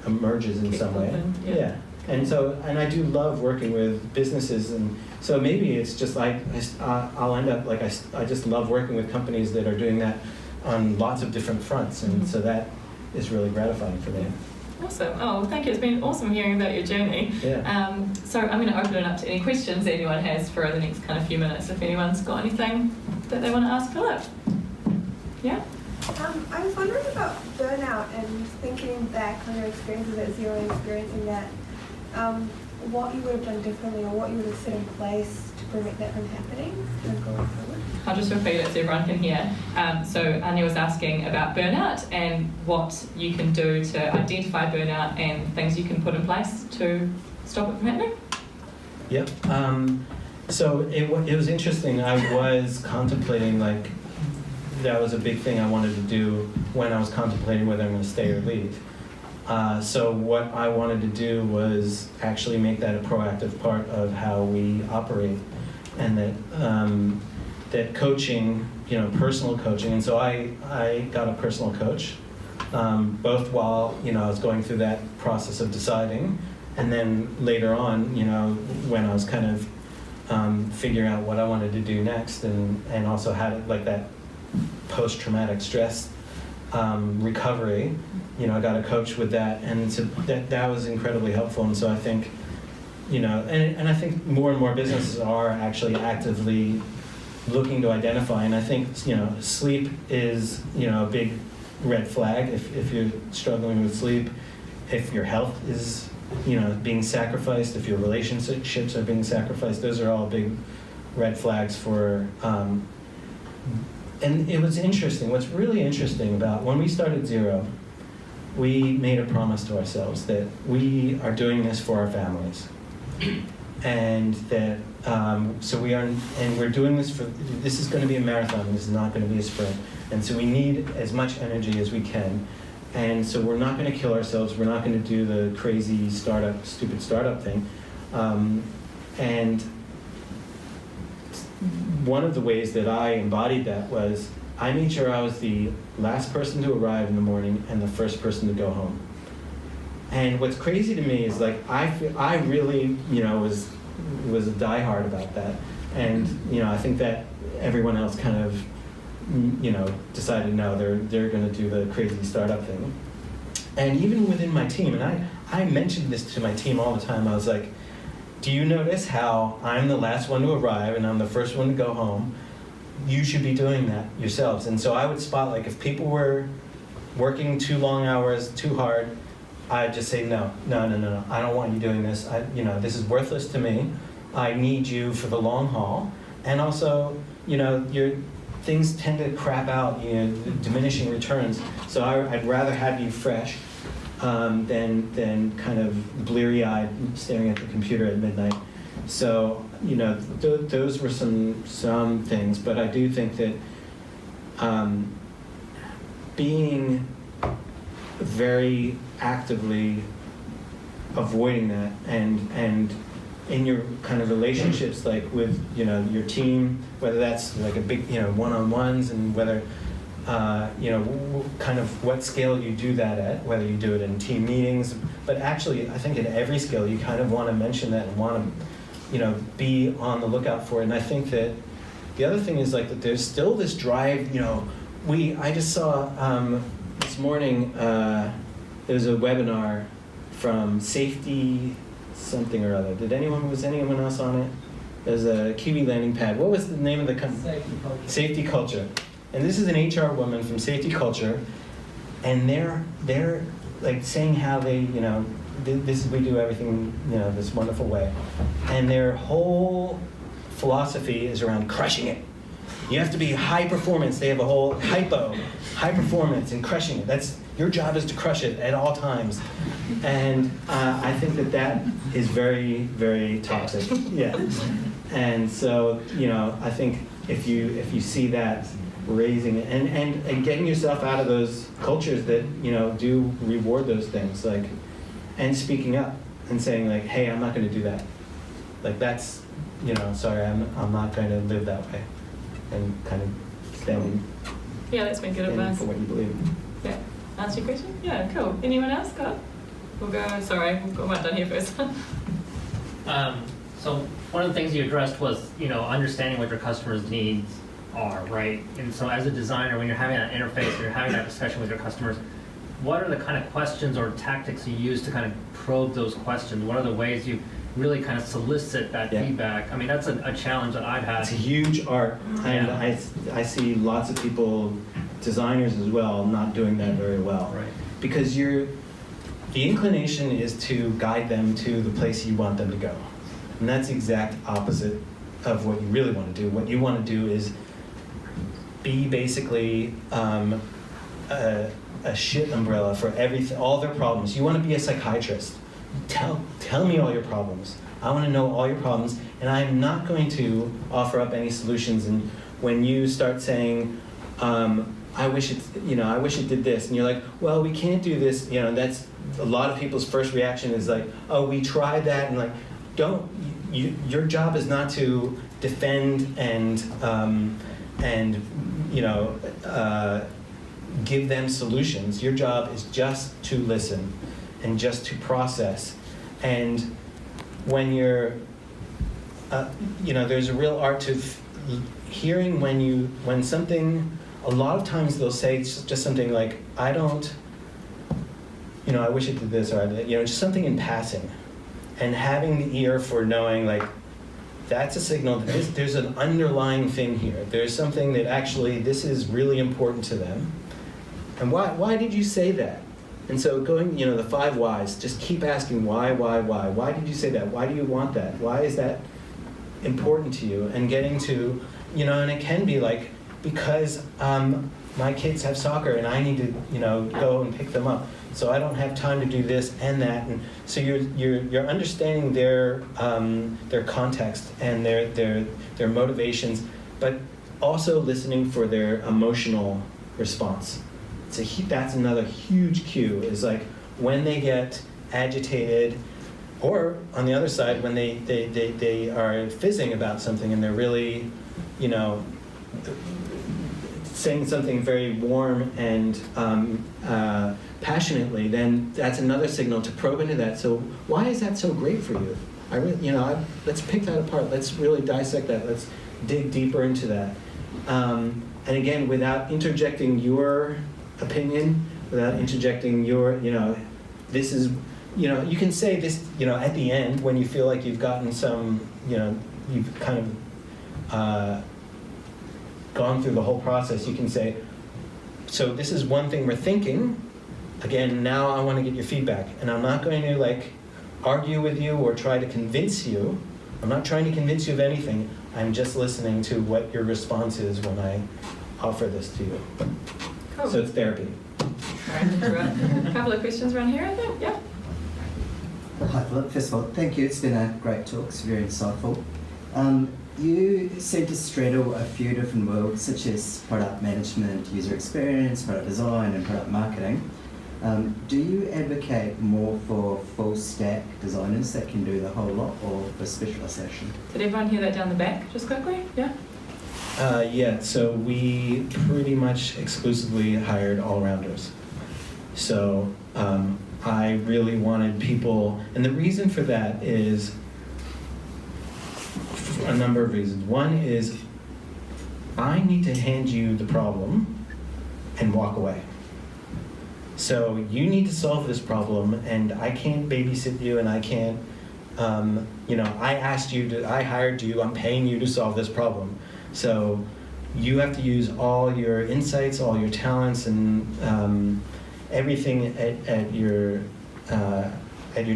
emerges in some way. Yeah. And I do love working with businesses, and so maybe it's just like I'll end up like I just love working with companies that are doing that on lots of different fronts, and so that is really gratifying for me. Awesome. Oh, well, thank you. It's been awesome hearing about your journey. Yeah. So I'm going to open it up to any questions that anyone has for the next kind of few minutes. If anyone's got anything that they want to ask Philip. Yeah. I was wondering about burnout and thinking back on your experiences at Xero and experiencing that. What you would have done differently, or what you would have set in place to prevent that from happening going forward? I'll just repeat it so everyone can hear. So Anya was asking about burnout and what you can do to identify burnout and things you can put in place to stop it from happening. Yep. So it was interesting. I was contemplating, like, that was a big thing I wanted to do when I was contemplating whether I'm going to stay or leave. So what I wanted to do was actually make that a proactive part of how we operate, and that coaching, personal coaching. And so I got a personal coach, both while I was going through that process of deciding, and then later on, when I was kind of figuring out what I wanted to do next, and also had like that post-traumatic stress recovery. I got a coach with that, and so that was incredibly helpful. And so I think, and I think more and more businesses are actually actively looking to identify. And I think, sleep is, a big red flag if you're struggling with sleep, if your health is, being sacrificed, if your relationships are being sacrificed. Those are all big red flags for. And it was interesting. What's really interesting about when we started Xero, we made a promise to ourselves that we are doing this for our families, and that we're doing this for. This is going to be a marathon. This is not going to be a sprint, and so we need as much energy as we can, and so we're not going to kill ourselves. We're not going to do the crazy stupid startup thing, and. One of the ways that I embodied that was I made sure I was the last person to arrive in the morning and the first person to go home. And what's crazy to me is like I really was a diehard about that, and I think that everyone else kind of decided no, they're going to do the crazy startup thing. And even within my team, and I mentioned this to my team all the time, I was like, do you notice how I'm the last one to arrive and I'm the first one to go home? You should be doing that yourselves. And so I would spot, like, if people were working too long hours, too hard, I'd just say, no, I don't want you doing this. This is worthless to me. I need you for the long haul. And also, your things tend to crap out, diminishing returns. So I'd rather have you fresh than kind of bleary-eyed staring at the computer at midnight. So, those were some things, but I do think that being very actively avoiding that and in your kind of relationships, like with your team, whether that's like a big one-on-ones, and whether kind of what scale you do that at, whether you do it in team meetings, but actually I think at every scale you kind of want to mention that and want to be on the lookout for it. And I think that the other thing is like that there's still this drive. I just saw this morning there was a webinar from Safety something or other. Was anyone else on it? There's a Kiwi landing pad. What was the name of the company? Safety Culture. Safety Culture. And this is an HR woman from Safety Culture, and they're like saying how they, we do everything, this wonderful way. And their whole philosophy is around crushing it. You have to be high performance. They have a whole high performance and crushing it. Your job is to crush it at all times. And I think that is very, very toxic. Yeah. And so, I think if you see that raising it and getting yourself out of those cultures that, do reward those things, like, and speaking up and saying like, hey, I'm not going to do that. Like that's, sorry, I'm not going to live that way. And kind of standing that's been good advice. for what you believe. Yeah. Answer your question? Yeah, cool. Anyone else got? We'll go, sorry, we've got one done here first. So one of the things you addressed was, understanding what your customers' needs are, right? And so as a designer, when you're having that interface, or you're having that discussion with your customers, what are the kind of questions or tactics you use to kind of probe those questions? What are the ways you really kind of solicit that feedback? I mean, that's a challenge that I've had. It's a huge art, and I see lots of people, designers as well, not doing that very well. Right. Because the inclination is to guide them to the place you want them to go. And that's the exact opposite of what you really want to do. What you want to do is be basically a shit umbrella for all their problems. You want to be a psychiatrist. Tell me all your problems. I want to know all your problems, and I'm not going to offer up any solutions. And when you start saying, I wish it did this, and you're like, well, we can't do this. That's a lot of people's first reaction is like, oh, we tried that, and like, your job is not to defend and give them solutions. Your job is just to listen and just to process. And when you're, there's a real art to hearing when something, a lot of times they'll say just something like, I wish it did this, or just something in passing. And having the ear for knowing, like, that's a signal that there's an underlying thing here. There's something that actually, this is really important to them. And why did you say that? And so going, the 5 whys, just keep asking why? Why did you say that? Why do you want that? Why is that important to you? And getting to, and it can be like, because my kids have soccer and I need to, go and pick them up. So I don't have time to do this and that. And so you're understanding their context and their motivations, but also listening for their emotional response. That's another huge cue, is like when they get agitated, or on the other side, when they are fizzing about something and they're really, saying something very warm and passionately, then that's another signal to probe into that. So why is that so great for you? Let's pick that apart. Let's really dissect that. Let's dig deeper into that. And again, without interjecting your opinion, without interjecting your, this is, you can say this, at the end when you feel like you've gotten some, you've kind of gone through the whole process, you can say, so this is one thing we're thinking. Again, now I want to get your feedback. And I'm not going to argue with you or try to convince you. I'm not trying to convince you of anything. I'm just listening to what your response is when I offer this to you. Cool. So it's therapy. All right, a couple of questions around here, I think. Yeah. Hi, Philip. First of all, thank you. It's been a great talk. It's very insightful. You seem to straddle a few different worlds, such as product management, user experience, product design, and product marketing. Do you advocate more for full stack designers that can do the whole lot, or for specialisation? Did everyone hear that down the back, just quickly? Yeah? Yeah, so we pretty much exclusively hired all-rounders. So I really wanted people, and the reason for that is a number of reasons. One is I need to hand you the problem and walk away. So you need to solve this problem, and I can't babysit you, and I can't, I asked you to, I hired you, I'm paying you to solve this problem. So you have to use all your insights, all your talents, and everything at your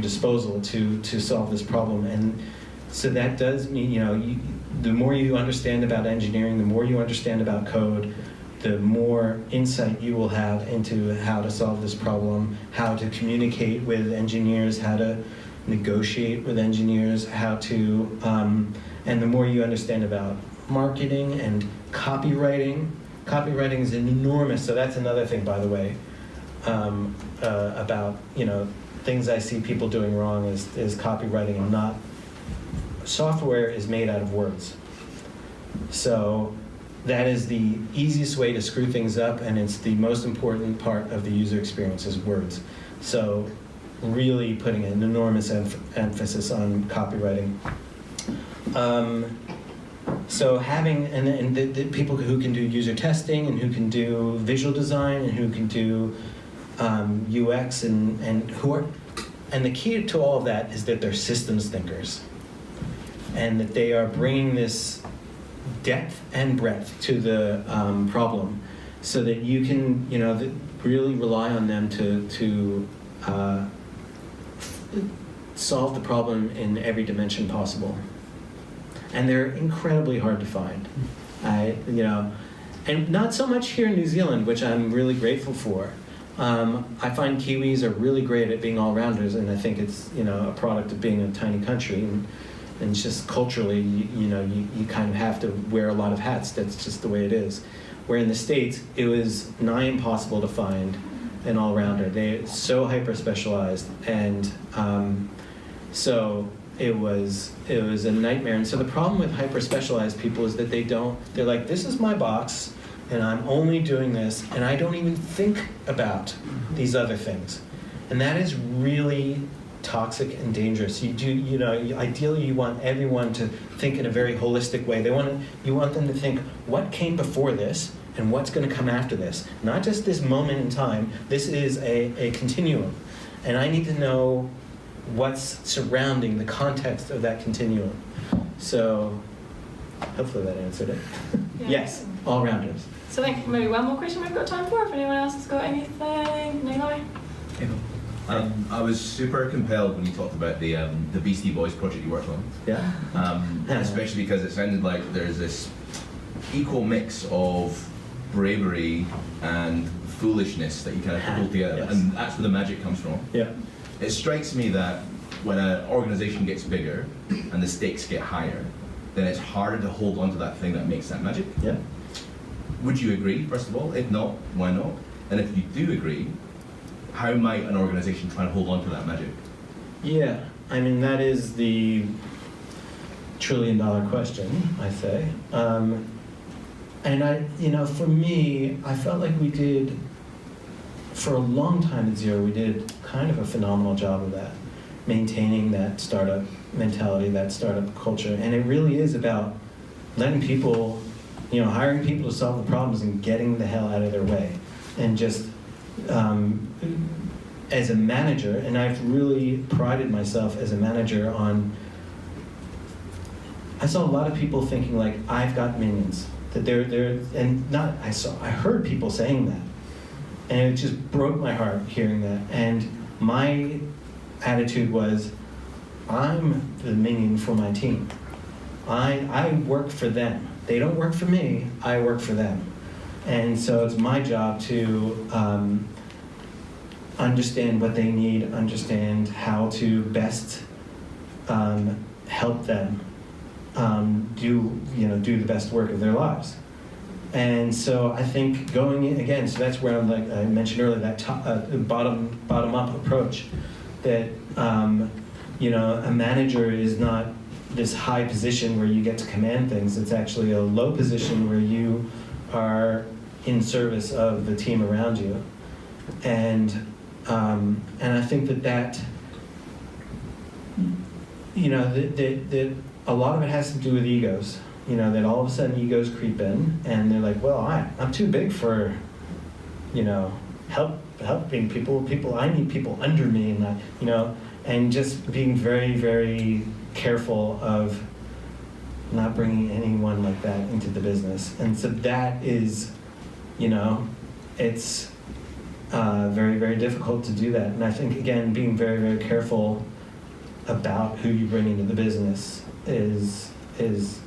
disposal to solve this problem. And so that does mean, the more you understand about engineering, the more you understand about code, the more insight you will have into how to solve this problem, how to communicate with engineers, how to negotiate with engineers, how to, and the more you understand about marketing and copywriting. Copywriting is enormous, so that's another thing, by the way, about, things I see people doing wrong is copywriting and not, software is made out of words. So that is the easiest way to screw things up, and it's the most important part of the user experience is words. So really putting an enormous emphasis on copywriting. So having, and the people who can do user testing and who can do visual design and who can do UX and the key to all of that is that they're systems thinkers and that they are bringing this depth and breadth to the problem so that you can, really rely on them to solve the problem in every dimension possible. And they're incredibly hard to find. And not so much here in New Zealand, which I'm really grateful for. I find Kiwis are really great at being all-rounders, and I think it's a product of being a tiny country, and it's just culturally, you kind of have to wear a lot of hats. That's just the way it is. Where in the States, it was nigh impossible to find an all-rounder. They're so hyper-specialized, and so it was a nightmare. And so the problem with hyper-specialized people is that they're like, this is my box, and I'm only doing this, and I don't even think about these other things. And that is really toxic and dangerous. Ideally you want everyone to think in a very holistic way. You want them to think, what came before this, and what's going to come after this? Not just this moment in time. This is a continuum. And I need to know what's surrounding the context of that continuum. So hopefully that answered it. Yeah. Yes, all-rounders. So I think maybe one more question we've got time for, if anyone else has got anything. Nilo? I was super compelled when you talked about the Beastie Boys project you worked on. Yeah. Especially because it sounded like there's this equal mix of bravery and foolishness that you kind of pull together, Yes. and that's where the magic comes from. Yeah. It strikes me that when an organization gets bigger and the stakes get higher, then it's harder to hold on to that thing that makes that magic. Yeah. Would you agree, first of all? If not, why not? And if you do agree, how might an organization try and hold on to that magic? Yeah, I mean, that is the $1 trillion question, I say. And for me, I felt like we did, for a long time at Xero, we did kind of a phenomenal job of that, maintaining that startup mentality, that startup culture. And it really is about letting people, hiring people to solve the problems and getting the hell out of their way. And just as a manager, and I've really prided myself as a manager on, I saw a lot of people thinking like, I've got minions, that I heard people saying that, and it just broke my heart hearing that, and my attitude was, I'm the minion for my team. I work for them. They don't work for me, I work for them. And so it's my job to understand what they need, understand how to best help them do the best work of their lives. And so I think going in, again, so that's where I'm, like I mentioned earlier, that bottom-up approach, that a manager is not this high position where you get to command things. It's actually a low position where you are in service of the team around you. And I think that a lot of it has to do with egos. That all of a sudden egos creep in, and they're like, well, I'm too big for, helping people. I need people under me, and and just being very, very careful of not bringing anyone like that into the business. And so that is, it's very, very difficult to do that. And I think, again, being very, very careful about who you bring into the business is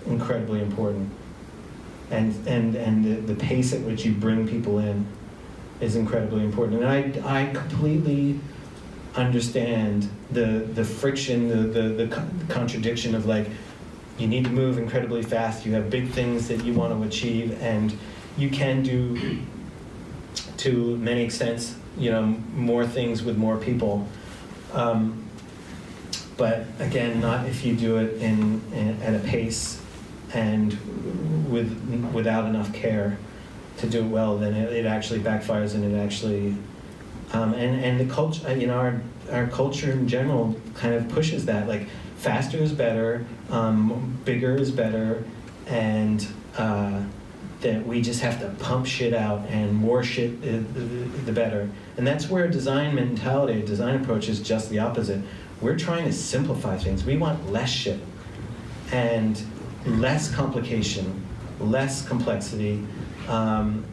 incredibly important. And the pace at which you bring people in is incredibly important. And I completely understand the friction, the contradiction of, like, you need to move incredibly fast, you have big things that you want to achieve, and you can do, to many extents, more things with more people. But again, not if you do it at a pace and without enough care to do it well. Then it actually backfires, and it actually and the culture. Our culture in general kind of pushes that, like, faster is better, bigger is better, and that we just have to pump shit out, and more shit the better. And that's where design mentality, design approach is just the opposite. We're trying to simplify things. We want less shit and less complication, less complexity, and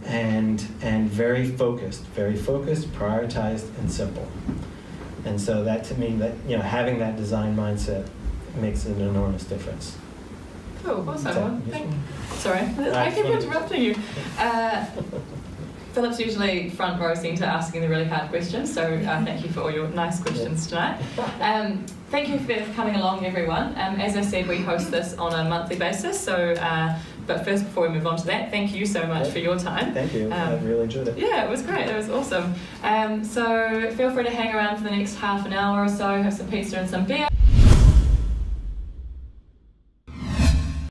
very focused, prioritized, and simple. And so that, to me, that having that design mindset makes an enormous difference. Cool, awesome. Sorry, I keep interrupting you. Philip's usually front row centre asking the really hard questions, so thank you for all your nice questions tonight. Thank you for coming along, everyone. As I said, we host this on a monthly basis, so but first, before we move on to that, thank you so much for your time. Thank you. I really enjoyed it. Yeah, it was great. It was awesome. So feel free to hang around for the next half an hour or so, have some pizza and some beer.